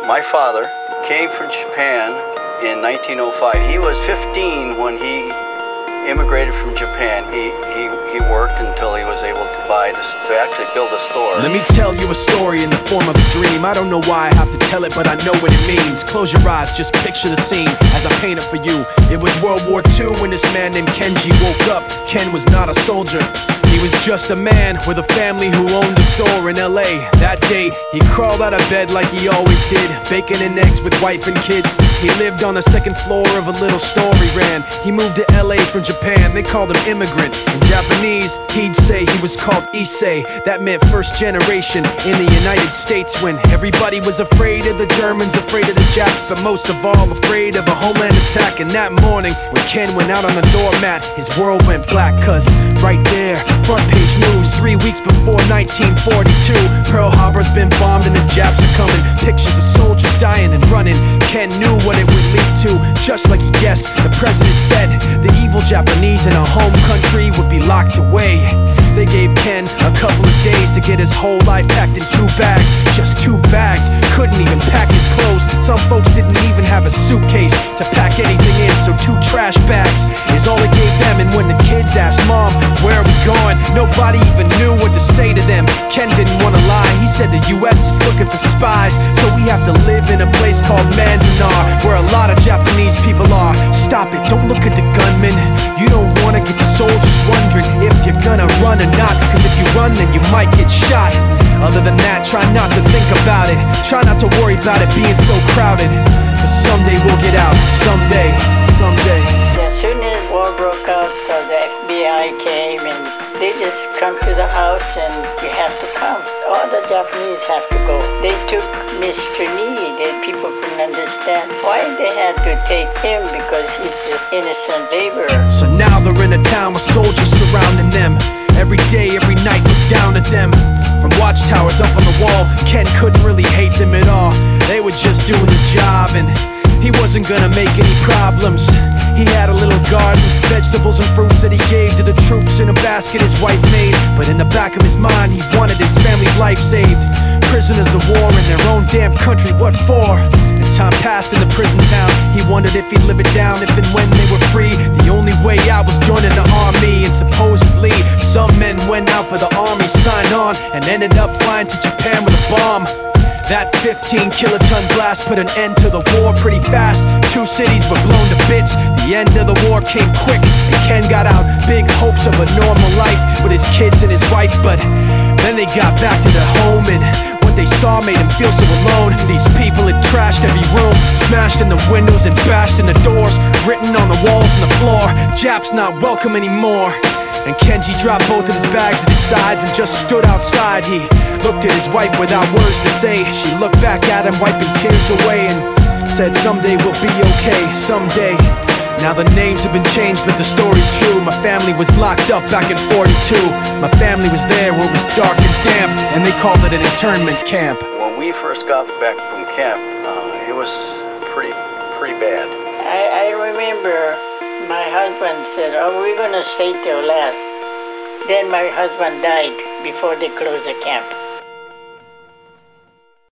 My father came from Japan in 1905. He was 15 when he immigrated from Japan. He worked until he was able to actually build a store. Let me tell you a story in the form of a dream. I don't know why I have to tell it, but I know what it means. Close your eyes, just picture the scene as I paint it for you. It was World War II when this man named Kenji woke up. Ken was not a soldier. He was just a man with a family who owned a store in LA. That day, he crawled out of bed like he always did, bacon and eggs with wife and kids. He lived on the second floor of a little store he ran. He moved to LA from Japan, they called him immigrant. In Japanese, he'd say he was called Issei. That meant first generation in the United States, when everybody was afraid of the Germans, afraid of the Japs, but most of all afraid of a homeland attack. And that morning, when Ken went out on the doormat, his world went black, cause right there, front page news, 3 weeks before 1942, Pearl Harbor's been bombed and the Japs are coming. Pictures of soldiers dying and running. Ken knew what it would lead to, just like he guessed. The president said the evil Japanese in our home country would be locked away. They gave Ken a couple of days to get his whole life packed in 2 bags. Just 2 bags, couldn't even pack his clothes. Some folks didn't even have a suitcase to pack anything in, so 2 trash bags is all they gave them. And when the kids asked Mom, where are we going, nobody even knew what to say to them. Ken didn't want to lie, he said the US is looking for spies, so we have to live in a place called Manzanar, where a lot of Japanese people are. Stop it, don't look at the gunmen. You don't want to get the soldiers wondering if you're gonna run or not, cause if you run then you might get shot. Other than that, try not to think about it. Try not to worry about it being so crowded, cause someday we'll get out. Someday, someday. As soon as war broke out, the FBI came and they just come to the house and you have to come. All the Japanese have to go. They took Mr. Need and people couldn't understand why they had to take him, because he's just innocent laborer. So now they're in a town with soldiers surrounding them. Every day, every night, look down at them. From watchtowers up on the wall, Ken couldn't really hate them at all. They were just doing the job and he wasn't gonna make any problems. He had a little garden, vegetables and fruits that he gave to the troops in a basket his wife made. But in the back of his mind, he wanted his family's life saved. Prisoners of war in their own damn country, what for? And time passed in the prison town. He wondered if he'd live it down if and when they were free. The only way out was joining the army, and supposedly some men went out for the army, signed on, and ended up flying to Japan with a bomb. That 15-kiloton blast put an end to the war pretty fast. 2 cities were blown to bits. The end of the war came quick, and Ken got out. Big hopes of a normal life with his kids and his wife, but then they got back to their home, and what they saw made him feel so alone. These people had trashed every room, smashed in the windows and bashed in the doors, written on the walls and the floor, Japs not welcome anymore. And Kenji dropped both of his bags at his sides and just stood outside. He looked at his wife without words to say. She looked back at him, wiping tears away, and said, someday we'll be okay, someday. Now the names have been changed, but the story's true. My family was locked up back in '42. My family was there where it was dark and damp, and they called it an internment camp. When we first got back from camp, it was pretty bad. I remember my husband said, oh, we're gonna stay till last. Then my husband died before they closed the camp.